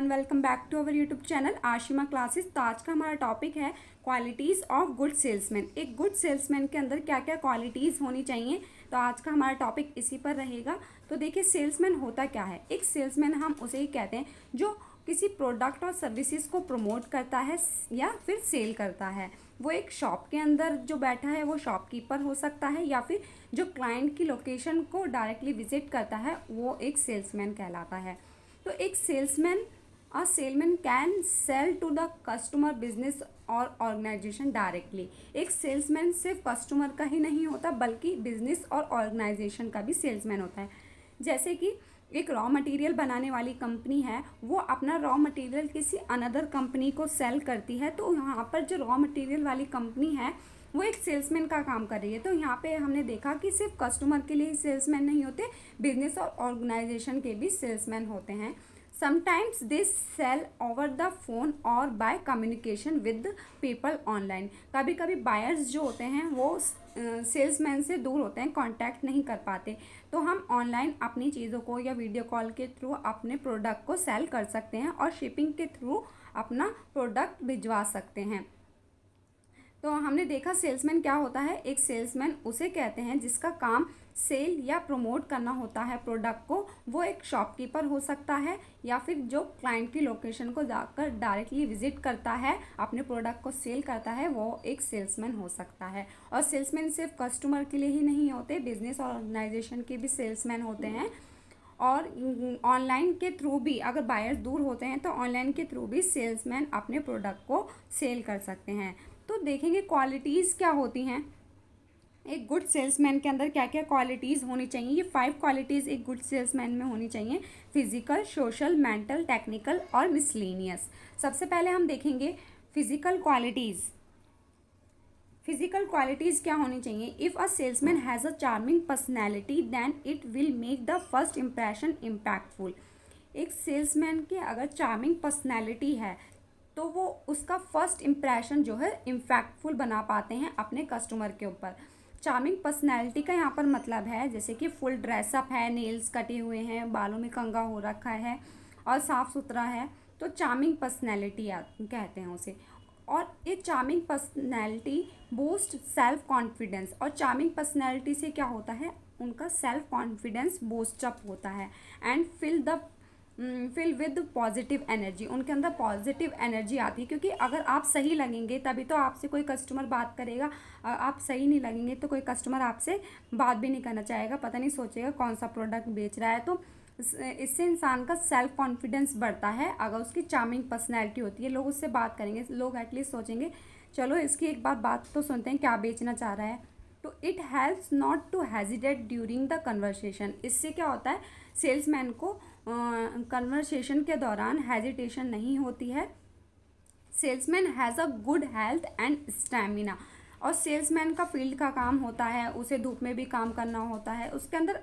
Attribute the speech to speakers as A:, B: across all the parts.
A: Everyone, welcome back to our YouTube channel Ashima classes. तो आज का हमारा टॉपिक है क्वालिटीज़ ऑफ गुड सेल्समैन। एक गुड सेल्समैन के अंदर क्या क्या क्वालिटीज़ होनी चाहिए, तो आज का हमारा टॉपिक इसी पर रहेगा। तो देखिए, सेल्समैन होता क्या है। एक सेल्समैन हम उसे ही कहते हैं जो किसी प्रोडक्ट और सर्विसेज को प्रमोट करता है या फिर सेल करता है। वो एक शॉप के अंदर जो बैठा है वो शॉपकीपर हो सकता है, या फिर जो क्लाइंट की लोकेशन को डायरेक्टली विजिट करता है वो एक सेल्समैन कहलाता है। तो एक salesman can sell to the customer, business और ऑर्गेनाइजेशन डायरेक्टली। एक सेल्समैन सिर्फ कस्टमर का ही नहीं होता बल्कि बिजनेस और ऑर्गेनाइजेशन का भी सेल्समैन होता है। जैसे कि एक रॉ मटेरियल बनाने वाली कंपनी है, वो अपना रॉ मटेरियल किसी अनदर कंपनी को सेल करती है, तो यहाँ पर जो रॉ मटेरियल वाली कंपनी है वो एक सेल्समैन का काम कर रही है। तो यहाँ पे हमने देखा कि सिर्फ कस्टमर के लिए सेल्समैन नहीं होते, बिजनेस और ऑर्गेनाइजेशन के भी सेल्समैन होते हैं। Sometimes they sell over the phone और by communication with people online. कभी कभी बायर्स जो होते हैं वो सेल्समैन से दूर होते हैं, कांटेक्ट नहीं कर पाते, तो हम ऑनलाइन अपनी चीज़ों को या वीडियो कॉल के थ्रू अपने प्रोडक्ट को सेल कर सकते हैं और शिपिंग के थ्रू अपना प्रोडक्ट भिजवा सकते हैं। तो हमने देखा सेल्समैन क्या होता है। एक सेल्समैन उसे कहते हैं जिसका काम सेल या प्रमोट करना होता है प्रोडक्ट को। वो एक शॉपकीपर हो सकता है, या फिर जो क्लाइंट की लोकेशन को जाकर डायरेक्टली विजिट करता है, अपने प्रोडक्ट को सेल करता है, वो एक सेल्समैन हो सकता है। और सेल्समैन सिर्फ कस्टमर के लिए ही नहीं होते, बिजनेस और ऑर्गेनाइजेशन के भी सेल्समैन होते हैं। और ऑनलाइन के थ्रू भी, अगर बायर्स दूर होते हैं तो ऑनलाइन के थ्रू भी सेल्समैन अपने प्रोडक्ट को सेल कर सकते हैं। तो देखेंगे क्वालिटीज़ क्या होती हैं एक गुड सेल्समैन के अंदर, क्या क्या क्वालिटीज़ होनी चाहिए। ये 5 क्वालिटीज़ एक गुड सेल्समैन में होनी चाहिए: फिजिकल, सोशल, मेंटल, टेक्निकल और मिसलेनियस। सबसे पहले हम देखेंगे फिजिकल क्वालिटीज़। फिजिकल क्वालिटीज़ क्या होनी चाहिए। If a salesman has a charming personality then it will make the first impression impactful. एक सेल्समैन की अगर चार्मिंग पर्सनैलिटी है तो वो उसका फर्स्ट इम्प्रेशन जो है इम्पैक्टफुल बना पाते हैं अपने कस्टमर के ऊपर। चार्मिंग पर्सनैलिटी का यहाँ पर मतलब है जैसे कि फुल ड्रेसअप है, नेल्स कटे हुए हैं, बालों में कंघा हो रखा है और साफ़ सुथरा है, तो चार्मिंग पर्सनैलिटी कहते हैं उसे। और ये charming personality boost self confidence. और चार्मिंग पर्सनैलिटी से क्या होता है, उनका सेल्फ कॉन्फिडेंस बूस्ट अप होता है। And fill with positive energy, उनके अंदर पॉजिटिव एनर्जी आती है, क्योंकि अगर आप सही लगेंगे तभी तो आपसे कोई कस्टमर बात करेगा। आप सही नहीं लगेंगे तो कोई कस्टमर आपसे बात भी नहीं करना चाहेगा, पता नहीं सोचेगा कौन सा प्रोडक्ट बेच रहा है। तो इससे इंसान का सेल्फ कॉन्फिडेंस बढ़ता है। अगर उसकी चार्मिंग पर्सनैलिटी होती है, लोग उससे बात करेंगे, लोग एटलीस्ट सोचेंगे चलो इसकी एक बार बात तो सुनते हैं क्या बेचना चाह रहा है। तो it helps not to hesitate during the conversation. इससे क्या होता है, सेल्समैन को कन्वर्सेशन के दौरान हेजिटेशन नहीं होती है। Salesman has a good health and stamina. और सेल्समैन का फील्ड का काम होता है, उसे धूप में भी काम करना होता है, उसके अंदर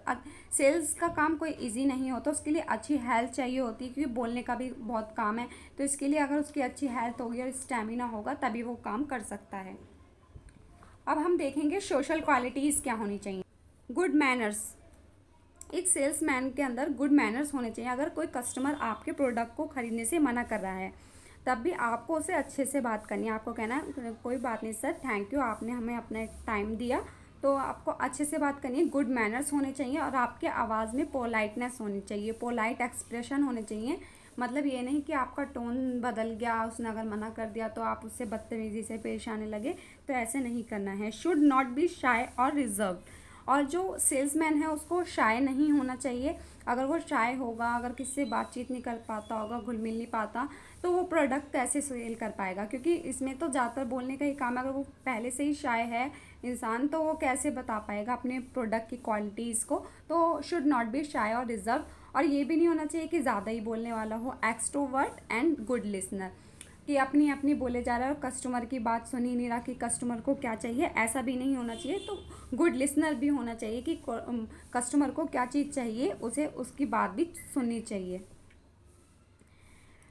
A: सेल्स का काम कोई इजी नहीं होता, उसके लिए अच्छी हेल्थ चाहिए होती है, क्योंकि बोलने का भी बहुत काम है। तो इसके लिए अगर उसकी अच्छी हेल्थ होगी और स्टैमिना होगा तभी वो काम कर सकता है। अब हम देखेंगे सोशल क्वालिटीज़ क्या होनी चाहिए। Good manners. एक सेल्समैन के अंदर गुड मैनर्स होने चाहिए। अगर कोई कस्टमर आपके प्रोडक्ट को ख़रीदने से मना कर रहा है तब भी आपको उसे अच्छे से बात करनी है। आपको कहना है कोई बात नहीं सर, थैंक यू, आपने हमें अपना टाइम दिया। तो आपको अच्छे से बात करनी है, गुड मैनर्स होने चाहिए। और आपके आवाज़ में पोलाइटनेस होनी चाहिए, पोलाइट एक्सप्रेशन होने चाहिए। मतलब ये नहीं कि आपका टोन बदल गया, उसने अगर मना कर दिया तो आप उससे बदतमीज़ी से पेश आने लगे, तो ऐसे नहीं करना है। शुड नॉट बी शाय और रिजर्व्ड। और जो सेल्समैन है उसको शाय नहीं होना चाहिए। अगर वो शाय होगा, अगर किसी से बातचीत नहीं कर पाता होगा, घुल मिल नहीं पाता, तो वो प्रोडक्ट कैसे सेल कर पाएगा, क्योंकि इसमें तो ज़्यादातर बोलने का ही काम है। अगर वो पहले से ही शाय है इंसान तो वो कैसे बता पाएगा अपने प्रोडक्ट की क्वालिटीज़ को। तो शुड नॉट बी शाय और रिजर्व। और ये भी नहीं होना चाहिए कि ज़्यादा ही बोलने वाला हो। एक्सट्रोवर्ट एंड गुड लिसनर, कि अपनी अपनी बोले जा रहा है और कस्टमर की बात सुन ही नहीं रहा कि कस्टमर को क्या चाहिए, ऐसा भी नहीं होना चाहिए। तो गुड लिसनर भी होना चाहिए कि कस्टमर को क्या चीज़ चाहिए उसे उसकी बात भी सुननी चाहिए।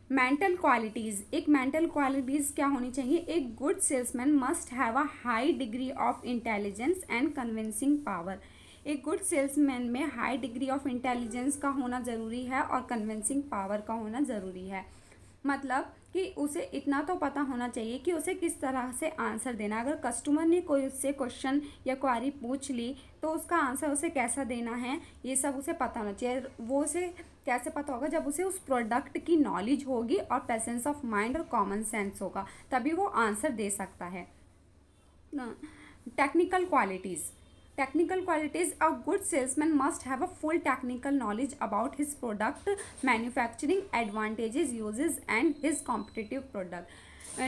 A: Mental qualities. एक मेंटल क्वालिटीज़ क्या होनी चाहिए, एक good salesman must have a high degree of intelligence and convincing power. एक गुड सेल्समैन में हाई डिग्री ऑफ इंटेलिजेंस का होना ज़रूरी है और कन्विंसिंग पावर का होना ज़रूरी है। मतलब कि उसे इतना तो पता होना चाहिए कि उसे किस तरह से आंसर देना। अगर कस्टमर ने कोई उससे क्वेश्चन या क्वारी पूछ ली तो उसका आंसर उसे कैसा देना है, ये सब उसे पता होना चाहिए। वो उसे कैसे पता होगा? जब उसे उस प्रोडक्ट की नॉलेज होगी और प्रेजेंस ऑफ माइंड और कॉमन सेंस होगा, तभी वो आंसर दे सकता है। Technical qualities. Technical qualities: a good salesman must have a full technical knowledge about his product, manufacturing advantages, uses and his competitive product.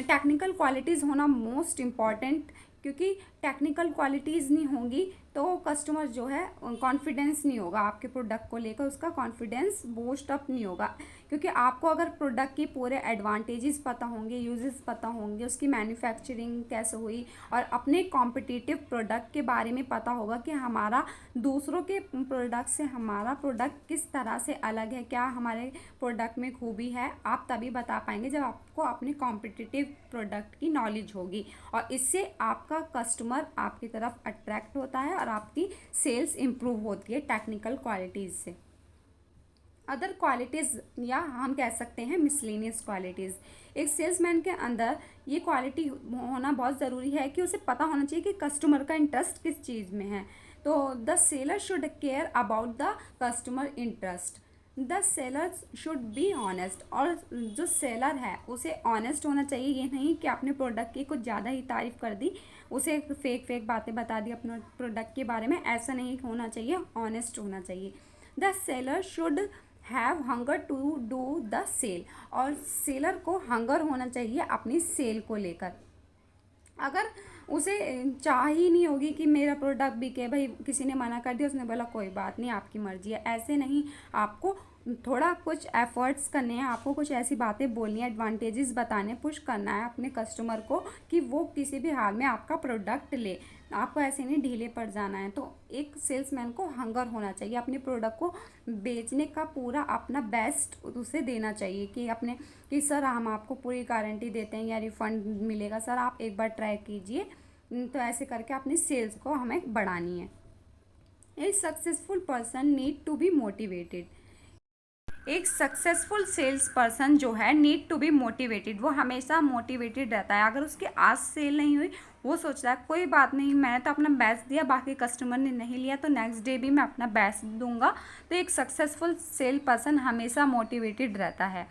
A: Technical qualities होना most important, क्योंकि technical qualities नहीं होंगी तो कस्टमर जो है confidence नहीं होगा आपके प्रोडक्ट को लेकर, उसका कॉन्फिडेंस बूस्ट अप नहीं होगा। क्योंकि आपको अगर प्रोडक्ट की पूरे एडवांटेजेस पता होंगे, यूजेस पता होंगे, उसकी मैन्युफैक्चरिंग कैसे हुई और अपने कॉम्पिटिटिव प्रोडक्ट के बारे में पता होगा कि हमारा दूसरों के प्रोडक्ट से हमारा प्रोडक्ट किस तरह से अलग है, क्या हमारे प्रोडक्ट में खूबी है, आप तभी बता पाएंगे जब आपको अपने कॉम्पिटिटिव प्रोडक्ट की नॉलेज होगी। और इससे आपका कस्टमर आपकी तरफ अट्रैक्ट होता है और आपकी सेल्स इंप्रूव होती है टेक्निकल क्वालिटीज़ से। अदर क्वालिटीज़ या हम कह सकते हैं मिसलेनियस क्वालिटीज़। एक सेल्समैन के अंदर ये क्वालिटी होना बहुत ज़रूरी है कि उसे पता होना चाहिए कि कस्टमर का इंटरेस्ट किस चीज़ में है। तो the seller should care about the customer interest. The seller should be honest. और जो सेलर है उसे ऑनेस्ट होना चाहिए। ये नहीं कि अपने प्रोडक्ट की कुछ ज़्यादा ही तारीफ़ कर दी, उसे फेक बातें बता दी अपने प्रोडक्ट के बारे में, ऐसा नहीं होना चाहिए, ऑनेस्ट होना चाहिए। The seller should have hunger to do the sale. और सेलर को हंगर होना चाहिए अपनी सेल को लेकर। अगर उसे चाह ही नहीं होगी कि मेरा प्रोडक्ट बिके, भाई किसी ने मना कर दिया, उसने बोला कोई बात नहीं आपकी मर्जी है, ऐसे नहीं। आपको थोड़ा कुछ एफर्ट्स करने हैं, आपको कुछ ऐसी बातें बोलनी है, एडवांटेजेस बताने, पुश करना है अपने कस्टमर को कि वो किसी भी हाल में आपका प्रोडक्ट ले। आपको ऐसे नहीं ढीले पड़ जाना है। तो एक सेल्समैन को हंगर होना चाहिए, अपने प्रोडक्ट को बेचने का पूरा अपना बेस्ट उसे देना चाहिए कि सर हम आपको पूरी गारंटी देते हैं या रिफ़ंड मिलेगा, सर आप एक बार ट्राई कीजिए। तो ऐसे करके अपनी सेल्स को हमें बढ़ानी है। A successful person need to be motivated. एक सक्सेसफुल सेल्स पर्सन जो है नीड टू बी मोटिवेटेड, वो हमेशा मोटिवेटेड रहता है। अगर उसकी आज सेल नहीं हुई, वो सोच रहा है कोई बात नहीं, मैंने तो अपना बेस्ट दिया, बाकी कस्टमर ने नहीं लिया तो नेक्स्ट डे भी मैं अपना बेस्ट दूंगा। तो एक सक्सेसफुल सेल पर्सन हमेशा मोटिवेटेड रहता है।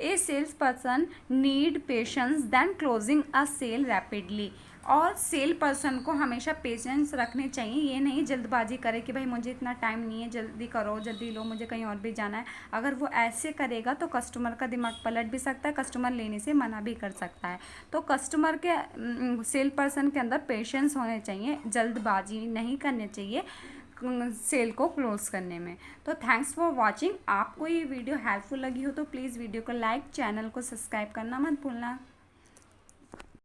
A: A sales person need patience then closing a sale rapidly. और सेल पर्सन को हमेशा पेशेंस रखने चाहिए, ये नहीं जल्दबाजी करे कि भाई मुझे इतना टाइम नहीं है, जल्दी करो, जल्दी लो, मुझे कहीं और भी जाना है। अगर वो ऐसे करेगा तो कस्टमर का दिमाग पलट भी सकता है, कस्टमर लेने से मना भी कर सकता है। तो कस्टमर के सेल पर्सन के अंदर पेशेंस होने चाहिए, जल्दबाजी नहीं करनी चाहिए सेल को क्लोज करने में। तो थैंक्स फॉर वॉचिंग। आपको ये वीडियो हेल्पफुल लगी हो तो प्लीज़ वीडियो को लाइक, चैनल को सब्सक्राइब करना मत भूलना।